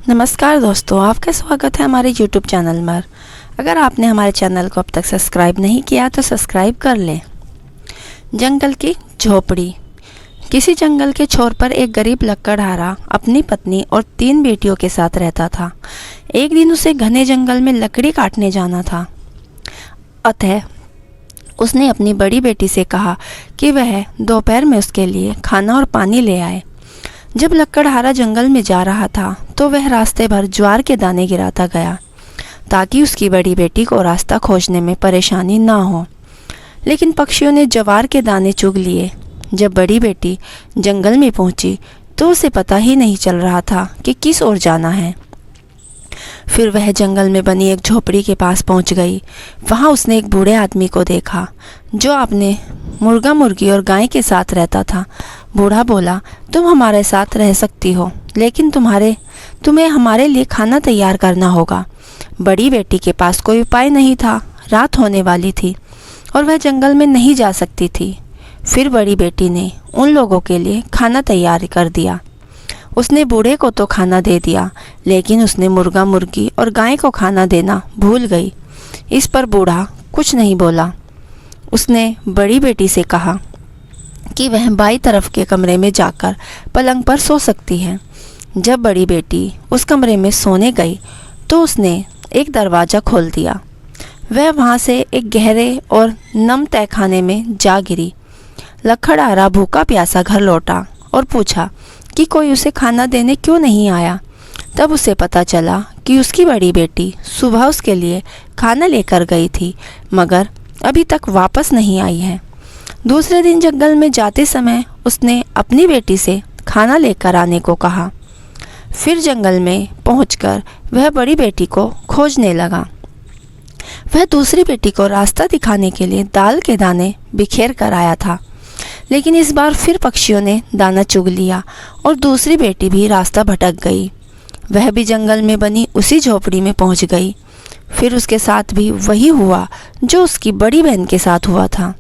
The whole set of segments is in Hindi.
नमस्कार दोस्तों, आपका स्वागत है हमारे YouTube चैनल पर। अगर आपने हमारे चैनल को अब तक सब्सक्राइब नहीं किया तो सब्सक्राइब कर लें। जंगल की झोपड़ी। किसी जंगल के छोर पर एक गरीब लकड़हारा अपनी पत्नी और 3 बेटियों के साथ रहता था। एक दिन उसे घने जंगल में लकड़ी काटने जाना था। अतः उसने अपनी बड़ी बेटी से कहा कि वह दोपहर में उसके लिए खाना और पानी ले आए। जब लकड़हारा जंगल में जा रहा था तो वह रास्ते भर ज्वार के दाने गिराता गया ताकि उसकी बड़ी बेटी को रास्ता खोजने में परेशानी ना हो। लेकिन पक्षियों ने ज्वार के दाने चुग लिए। जब बड़ी बेटी जंगल में पहुंची तो उसे पता ही नहीं चल रहा था कि किस ओर जाना है। फिर वह जंगल में बनी एक झोपड़ी के पास पहुंच गई। वहां उसने एक बूढ़े आदमी को देखा जो अपने मुर्गा मुर्गी और गाय के साथ रहता था। बूढ़ा बोला, तुम हमारे साथ रह सकती हो, लेकिन तुम्हें हमारे लिए खाना तैयार करना होगा। बड़ी बेटी के पास कोई उपाय नहीं था। रात होने वाली थी और वह जंगल में नहीं जा सकती थी। फिर बड़ी बेटी ने उन लोगों के लिए खाना तैयार कर दिया। उसने बूढ़े को तो खाना दे दिया, लेकिन उसने मुर्गा मुर्गी और गाय को खाना देना भूल गई। इस पर बूढ़ा कुछ नहीं बोला। उसने बड़ी बेटी से कहा कि वह बाईं तरफ के कमरे में जाकर पलंग पर सो सकती है। जब बड़ी बेटी उस कमरे में सोने गई तो उसने एक दरवाज़ा खोल दिया। वह वहाँ से एक गहरे और नम तहखाने में जा गिरी। लकड़हारा भूखा प्यासा घर लौटा और पूछा कि कोई उसे खाना देने क्यों नहीं आया। तब उसे पता चला कि उसकी बड़ी बेटी सुबह उसके लिए खाना लेकर गई थी, मगर अभी तक वापस नहीं आई है। दूसरे दिन जंगल में जाते समय उसने अपनी बेटी से खाना लेकर आने को कहा। फिर जंगल में पहुंचकर वह बड़ी बेटी को खोजने लगा। वह दूसरी बेटी को रास्ता दिखाने के लिए दाल के दाने बिखेर कर आया था, लेकिन इस बार फिर पक्षियों ने दाना चुग लिया और दूसरी बेटी भी रास्ता भटक गई। वह भी जंगल में बनी उसी झोपड़ी में पहुंच गई। फिर उसके साथ भी वही हुआ जो उसकी बड़ी बहन के साथ हुआ था।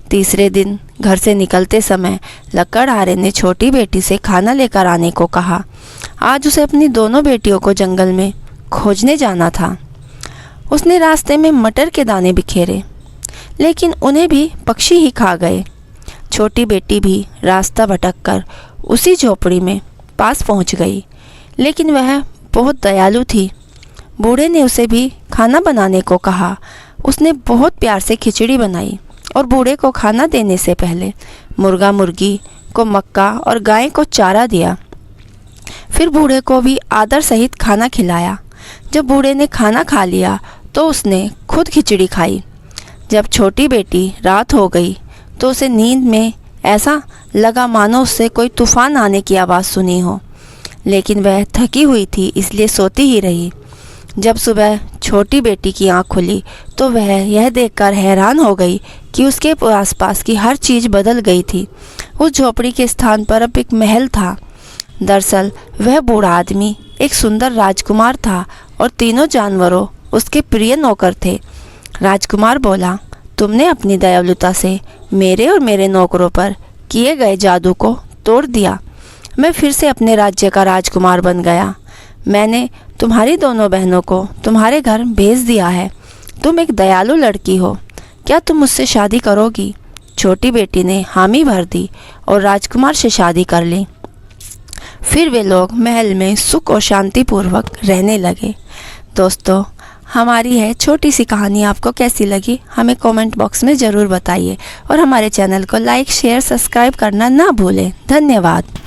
तीसरे दिन घर से निकलते समय लकड़हारे ने छोटी बेटी से खाना लेकर आने को कहा। आज उसे अपनी दोनों बेटियों को जंगल में खोजने जाना था। उसने रास्ते में मटर के दाने बिखेरे, लेकिन उन्हें भी पक्षी ही खा गए। छोटी बेटी भी रास्ता भटककर उसी झोपड़ी में पास पहुंच गई, लेकिन वह बहुत दयालु थी। बूढ़े ने उसे भी खाना बनाने को कहा। उसने बहुत प्यार से खिचड़ी बनाई और बूढ़े को खाना देने से पहले मुर्गा मुर्गी को मक्का और गाय को चारा दिया। फिर बूढ़े को भी आदर सहित खाना खिलाया। जब बूढ़े ने खाना खा लिया तो उसने खुद खिचड़ी खाई। जब छोटी बेटी रात हो गई तो उसे नींद में ऐसा लगा मानो उससे कोई तूफान आने की आवाज़ सुनी हो, लेकिन वह थकी हुई थी इसलिए सोती ही रही। जब सुबह छोटी बेटी की आंख खुली तो वह यह देखकर हैरान हो गई कि उसके आसपास की हर चीज़ बदल गई थी। उस झोपड़ी के स्थान पर अब एक महल था। दरअसल वह बूढ़ा आदमी एक सुंदर राजकुमार था और तीनों जानवरों उसके प्रिय नौकर थे। राजकुमार बोला, तुमने अपनी दयालुता से मेरे और मेरे नौकरों पर किए गए जादू को तोड़ दिया। मैं फिर से अपने राज्य का राजकुमार बन गया। मैंने तुम्हारी दोनों बहनों को तुम्हारे घर भेज दिया है। तुम एक दयालु लड़की हो, क्या तुम मुझसे शादी करोगी? छोटी बेटी ने हामी भर दी और राजकुमार से शादी कर ली। फिर वे लोग महल में सुख और शांतिपूर्वक रहने लगे। दोस्तों, हमारी है छोटी सी कहानी आपको कैसी लगी हमें कमेंट बॉक्स में ज़रूर बताइए और हमारे चैनल को लाइक शेयर सब्सक्राइब करना ना भूलें। धन्यवाद।